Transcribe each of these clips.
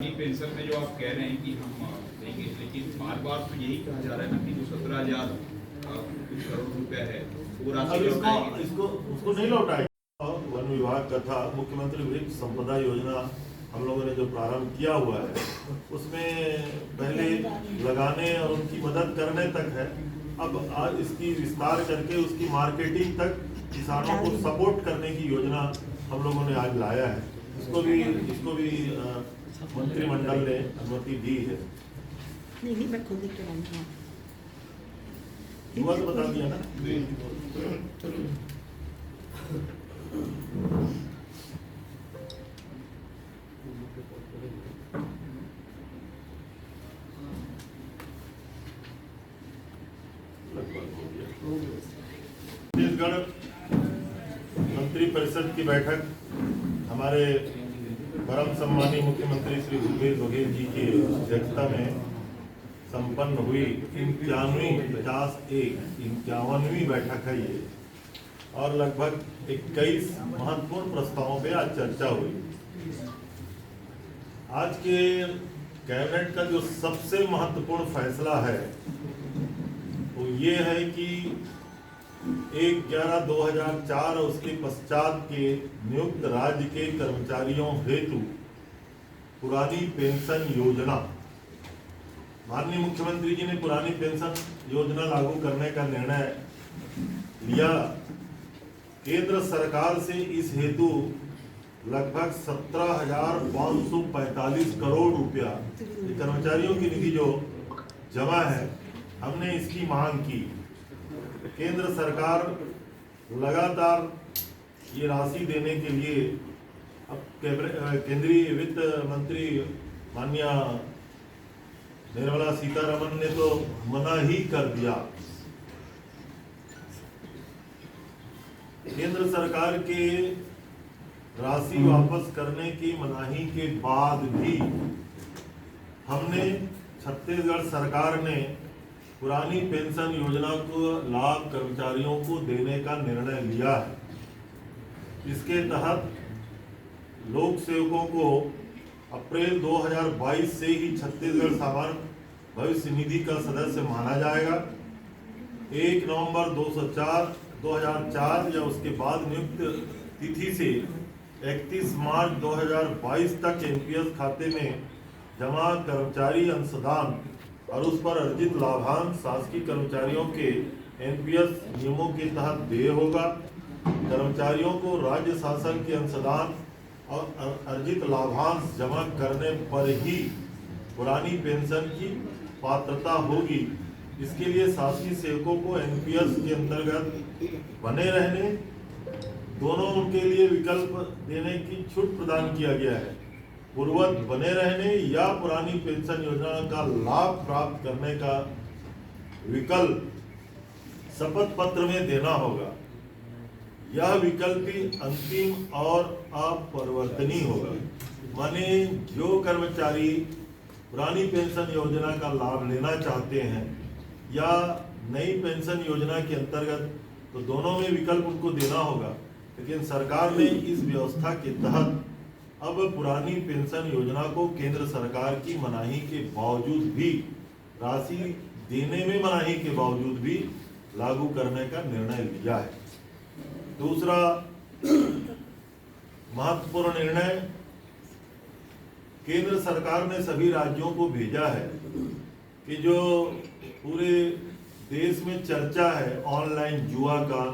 Pension में जो आप कह रहे हैं कि हम देंगे, लेकिन बार बार तो यही कहा जा रहा है ना कि जो 17,000 कुछ करोड़ रुपया है वो राशि उसको नहीं लौटाएंगे। वन विभाग का था, मुख्यमंत्री वृक्ष संपदा योजना हम लोगों ने जो प्रारंभ किया हुआ है उसमें पहले लगाने और उनकी मदद करने तक है। अब आज इसकी विस्तार करके उसकी मार्केटिंग तक किसानों को सपोर्ट करने की योजना हम लोगों ने आज लाया है। इसको भी मंत्रिमंडल ने अनुमति दी है। नहीं मैं खुद ही कराऊंगा। युवा तो बता दिया ना। छत्तीसगढ़ मंत्री परिषद की बैठक हमारे परम सम्मानीय मुख्यमंत्री श्री भूपेश बघेल जी की अध्यक्षता में संपन्न हुई 51वीं बैठक है ये, और लगभग 21 महत्वपूर्ण प्रस्तावों पे आज चर्चा हुई। आज के कैबिनेट का जो सबसे महत्वपूर्ण फैसला है वो ये है कि 1/11/2004 और उसके पश्चात के नियुक्त राज्य के कर्मचारियों हेतु पुरानी पेंशन योजना, माननीय मुख्यमंत्री जी ने पुरानी पेंशन योजना लागू करने का निर्णय लिया। केंद्र सरकार से इस हेतु लगभग 17,545 करोड़ रुपया कर्मचारियों की निधि जो जमा है, हमने इसकी मांग की। केंद्र सरकार लगातार ये राशि देने के लिए अब केंद्रीय वित्त मंत्री माननीय निर्मला सीतारमन ने तो मना ही कर दिया। केंद्र सरकार के राशि वापस करने की मनाही के बाद भी हमने छत्तीसगढ़ सरकार ने पुरानी पेंशन योजना को लाभ कर्मचारियों को देने का निर्णय लिया है। इसके तहत लोक सेवकों को अप्रैल 2022 से ही छत्तीसगढ़ सामान्य भविष्य निधि का सदस्य माना जाएगा। 1 नवंबर 2004 या उसके बाद नियुक्त तिथि से 31 मार्च 2022 तक एनपीएस खाते में जमा कर्मचारी अंशदान और उस पर अर्जित लाभांश शासकीय कर्मचारियों के एनपीएस नियमों के तहत देय होगा। कर्मचारियों को राज्य शासन के अंशदान और अर्जित लाभांश जमा करने पर ही पुरानी पेंशन की पात्रता होगी। इसके लिए शासकीय सेवकों को एनपीएस के अंतर्गत बने रहने, दोनों उनके लिए विकल्प देने की छूट प्रदान किया गया है। पूर्ववत बने रहने या पुरानी पेंशन योजना का लाभ प्राप्त करने का विकल्प शपथ पत्र में देना होगा। यह विकल्प भी अंतिम और अपरिवर्तनीय होगा। माने जो कर्मचारी पुरानी पेंशन योजना का लाभ लेना चाहते हैं या नई पेंशन योजना के अंतर्गत, तो दोनों में विकल्प उनको देना होगा। लेकिन सरकार ने इस व्यवस्था के तहत अब पुरानी पेंशन योजना को केंद्र सरकार की मनाही के बावजूद भी, राशि देने में मनाही के बावजूद भी लागू करने का निर्णय लिया है। दूसरा महत्वपूर्ण निर्णय, केंद्र सरकार ने सभी राज्यों को भेजा है कि जो पूरे देश में चर्चा है ऑनलाइन जुआ का,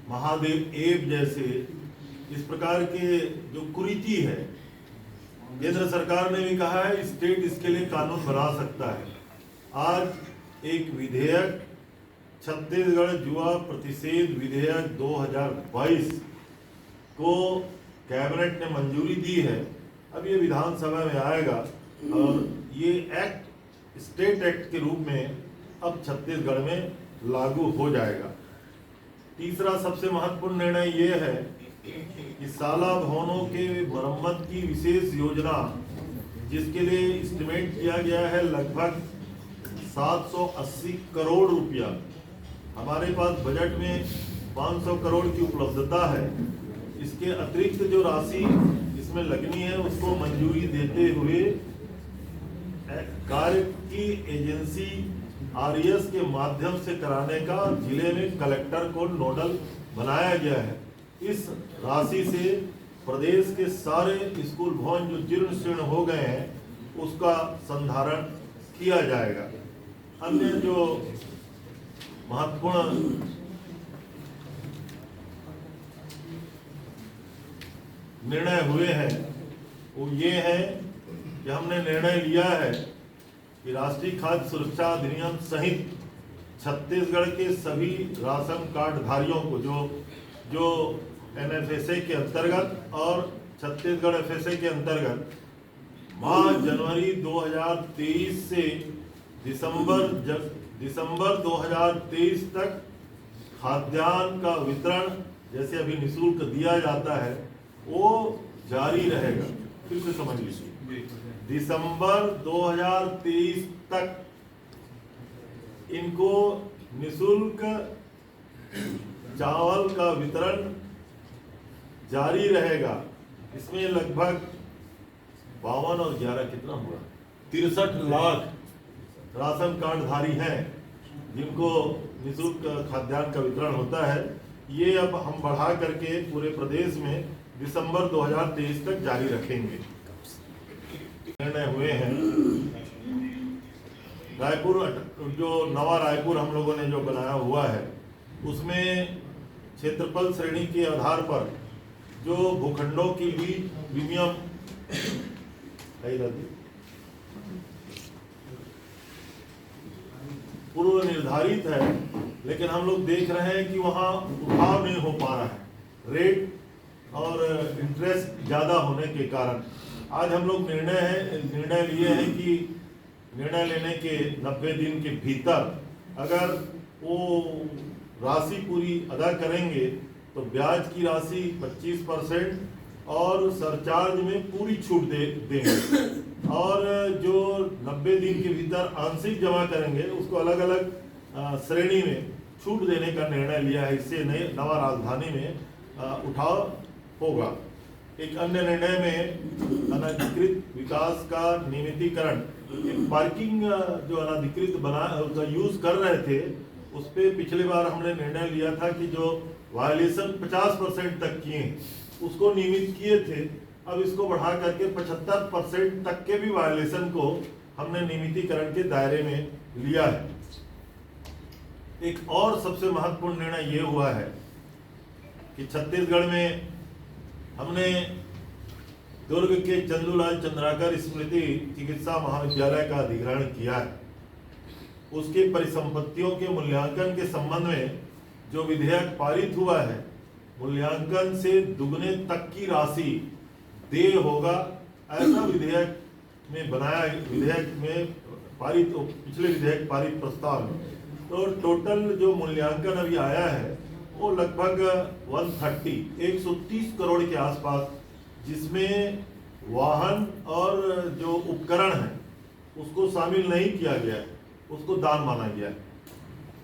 महादेव ऐप जैसे इस प्रकार के जो कुरीति है, केंद्र सरकार ने भी कहा है स्टेट इसके लिए कानून बना सकता है। आज एक विधेयक, छत्तीसगढ़ जुआ प्रतिषेध विधेयक 2022 को कैबिनेट ने मंजूरी दी है। अब ये विधानसभा में आएगा और ये एक्ट स्टेट एक्ट के रूप में अब छत्तीसगढ़ में लागू हो जाएगा। तीसरा सबसे महत्वपूर्ण निर्णय ये है कि शाला भवनों के मरम्मत की विशेष योजना, जिसके लिए एस्टिमेट किया गया है लगभग 780 करोड़ रुपया, हमारे पास बजट में 500 करोड़ की उपलब्धता है। इसके अतिरिक्त जो राशि इसमें लगनी है उसको मंजूरी देते हुए कार्य की एजेंसी आरईएस के माध्यम से कराने का जिले में कलेक्टर को नोडल बनाया गया है। इस राशि से प्रदेश के सारे स्कूल भवन जो जीर्ण शीर्ण हो गए हैं उसका संधारण किया जाएगा। अन्य जो महत्वपूर्ण निर्णय हुए हैं वो ये है कि हमने निर्णय लिया है कि राष्ट्रीय खाद्य सुरक्षा अधिनियम सहित छत्तीसगढ़ के सभी राशन कार्ड धारियों को जो एनएफएसए के अंतर्गत और छत्तीसगढ़ एफएसए के अंतर्गत माह जनवरी 2023 से दिसंबर 2023 तक खाद्यान्न का वितरण जैसे अभी निःशुल्क दिया जाता है वो जारी रहेगा। फिर से समझ लीजिए, दिसंबर 2023 तक इनको निःशुल्क चावल का वितरण जारी रहेगा। इसमें लगभग 52 और 11 कितना हुआ 63 लाख राशन कार्ड धारी हैं जिनको निःशुल्क खाद्यान्न का वितरण होता है। ये अब हम बढ़ा करके पूरे प्रदेश में दिसंबर 2023 तक जारी रखेंगे। निर्णय हुए हैं रायपुर, जो नवा रायपुर हम लोगों ने जो बनाया हुआ है उसमें क्षेत्रफल श्रेणी के आधार पर जो भूखंडों की लीज प्रीमियम पूर्व निर्धारित है, लेकिन हम लोग देख रहे हैं कि वहाँ उठाव नहीं हो पा रहा है रेट और इंटरेस्ट ज़्यादा होने के कारण। आज हम लोग निर्णय लिए हैं कि निर्णय लेने के 90 दिन के भीतर अगर वो राशि पूरी अदा करेंगे तो ब्याज की राशि 25% और सरचार्ज में पूरी छूट देंगे, और जो 90 दिन के भीतर आंशिक जमा करेंगे उसको अलग अलग श्रेणी में छूट देने का निर्णय लिया है। इससे नवा राजधानी में उठाव होगा। एक अन्य निर्णय में अनधिकृत विकास का नियमितीकरण, पार्किंग जो अनधिकृत उसका यूज कर रहे थे उस पे पिछले बार हमने निर्णय लिया था कि जो वायलेशन 50% तक किए उसको नियमित किए थे। अब इसको बढ़ा करके 75% तक के भी वायलेशन को हमने नियमितीकरण के दायरे में लिया है। एक और सबसे महत्वपूर्ण निर्णय ये हुआ है कि छत्तीसगढ़ में हमने दुर्ग के चंदूलाल चंद्राकर स्मृति चिकित्सा महाविद्यालय का अधिग्रहण किया है। उसके परिसंपत्तियों के मूल्यांकन के संबंध में जो विधेयक पारित हुआ है, मूल्यांकन से दुगने तक की राशि देय होगा, ऐसा विधेयक में बनाया, विधेयक में पारित, पिछले विधेयक पारित प्रस्ताव में। तो टोटल जो मूल्यांकन अभी आया है वो लगभग 130 करोड़ के आसपास, जिसमें वाहन और जो उपकरण है उसको शामिल नहीं किया गया है, उसको दान माना गया है।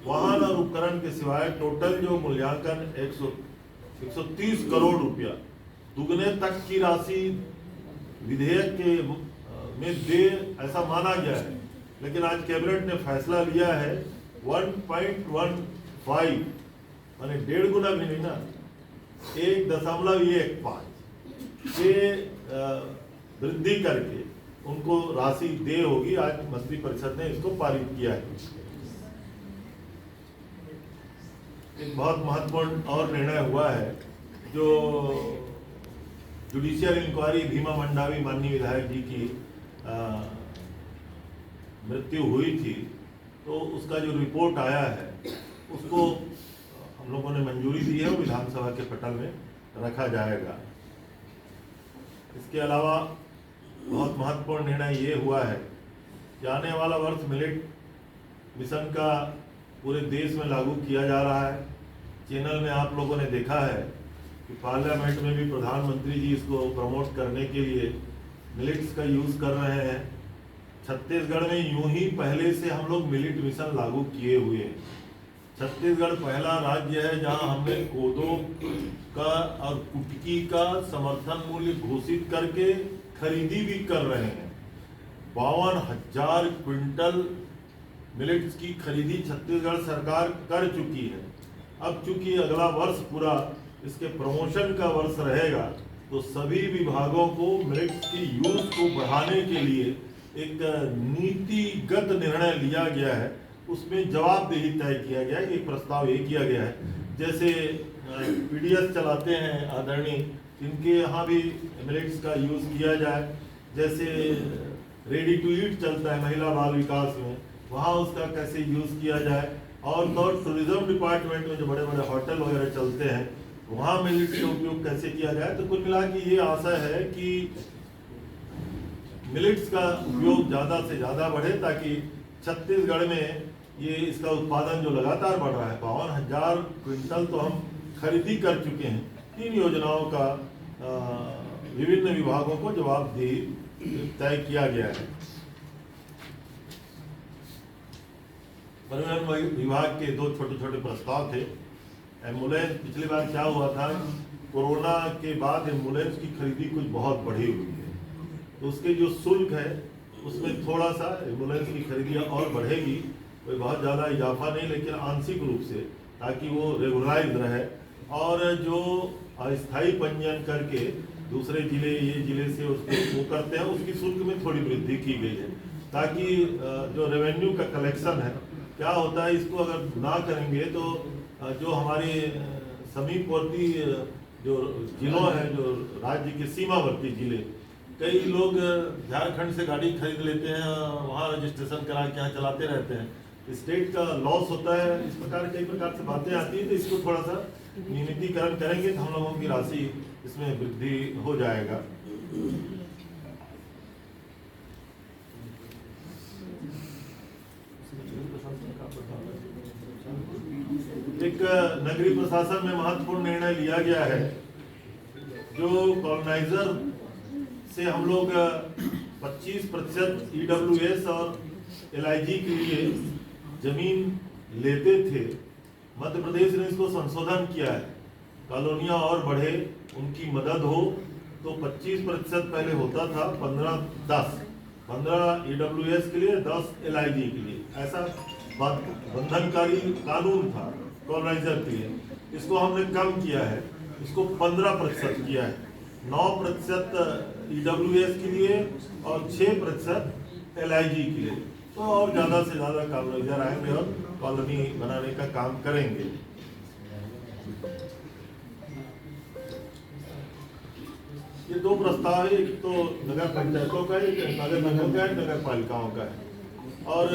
वाहन और उपकरण के सिवाय टोटल जो मूल्यांकन 130 करोड़ रुपया दुगने तक की राशि विधेयक के में दे, ऐसा माना गया है। लेकिन आज कैबिनेट ने फैसला लिया है 1.15 माने 1.5 गुना भी नहीं ना, 1.15 के वृद्धि करके उनको राशि दे होगी। आज मंत्री परिषद ने इसको पारित किया है। एक बहुत महत्वपूर्ण और निर्णय हुआ है, जो जुडिशियल इंक्वायरी भीमा मंडावी माननीय विधायक जी की मृत्यु हुई थी, तो उसका जो रिपोर्ट आया है उसको हम लोगों ने मंजूरी दी है, वो विधानसभा के पटल में रखा जाएगा। इसके अलावा बहुत महत्वपूर्ण निर्णय ये हुआ है कि आने वाला वर्ष मिलेट मिशन का पूरे देश में लागू किया जा रहा है। चैनल में आप लोगों ने देखा है कि पार्लियामेंट में भी प्रधानमंत्री जी इसको प्रमोट करने के लिए मिलेट्स का यूज़ कर रहे हैं। छत्तीसगढ़ में यूं ही पहले से हम लोग मिलेट मिशन लागू किए हुए हैं। छत्तीसगढ़ पहला राज्य है जहां हमने कोदो का और कुटकी का समर्थन मूल्य घोषित करके खरीदी भी कर रहे हैं। 52,000 क्विंटल मिलेट्स की खरीदी छत्तीसगढ़ सरकार कर चुकी है। अब चूंकि अगला वर्ष पूरा इसके प्रमोशन का वर्ष रहेगा, तो सभी विभागों को मिलेट्स की यूज को बढ़ाने के लिए एक नीतिगत निर्णय लिया गया है। उसमें जवाबदेही तय किया गया है। एक प्रस्ताव ये किया गया है, जैसे पीडीएस चलाते हैं आदरणीय, इनके यहाँ भी मिलेट्स का यूज किया जाए। जैसे रेडी टू ईट चलता है महिला बाल विकास में, वहाँ उसका कैसे यूज किया जाए। और तो टूरिज्म डिपार्टमेंट में जो बड़े बड़े होटल वगैरह चलते हैं, वहाँ मिलेट्स का उपयोग कैसे किया जाए। तो कुल मिला के ये आशा है कि मिलेट्स का उपयोग ज़्यादा से ज़्यादा बढ़े, ताकि छत्तीसगढ़ में ये इसका उत्पादन जो लगातार बढ़ रहा है, 52,000 क्विंटल तो हम खरीदी कर चुके हैं। 3 योजनाओं का विभिन्न विभागों को जवाबदेही तय किया गया है। परिवहन विभाग के 2 छोटे छोटे प्रस्ताव थे। एम्बुलेंस, पिछली बार क्या हुआ था, कोरोना के बाद एम्बुलेंस की खरीदी कुछ बहुत बढ़ी हुई है, तो उसके जो शुल्क है उसमें थोड़ा सा एम्बुलेंस की खरीदी और बढ़ेगी। कोई बहुत ज़्यादा इजाफा नहीं, लेकिन आंशिक रूप से, ताकि वो रेगुलराइज रहे। और जो अस्थायी पंजीयन करके दूसरे जिले ये जिले से उसको वो करते हैं, उसकी शुल्क में थोड़ी वृद्धि की गई है, ताकि जो रेवेन्यू का कलेक्शन है, क्या होता है, इसको अगर ना करेंगे तो जो हमारे समीपवर्ती जो जिलों हैं, जो राज्य के सीमावर्ती जिले, कई लोग झारखंड से गाड़ी खरीद लेते हैं, वहाँ रजिस्ट्रेशन करा के यहाँ चलाते रहते हैं, स्टेट का लॉस होता है। इस प्रकार कई प्रकार से बातें आती हैं, तो इसको थोड़ा सा नियमितीकरण करेंगे तो हम लोगों की राशि इसमें वृद्धि हो जाएगा। एक नगरीय प्रशासन में महत्वपूर्ण निर्णय लिया गया है। जो कॉलोनाइजर से हम लोग 25% EWS और LIG के लिए जमीन लेते थे, मध्य प्रदेश ने इसको संशोधन किया है। कॉलोनियां और बढ़े, उनकी मदद हो, तो 25% पहले होता था, 15 EWS के लिए, 10 LIG के लिए, ऐसा बंधनकारी कानून था कॉलोनाइजर के लिए। इसको हमने कम किया है, इसको 15% किया है। 9% EWS के लिए और 6% LIG के लिए। तो और ज़्यादा से ज़्यादा कॉलोनाइजर आएंगे और कॉलोनी बनाने का काम करेंगे। ये 2 प्रस्ताव है, एक तो नगर पंचायतों का है, एक नगर निगम का है, नगर पालिकाओं का है। और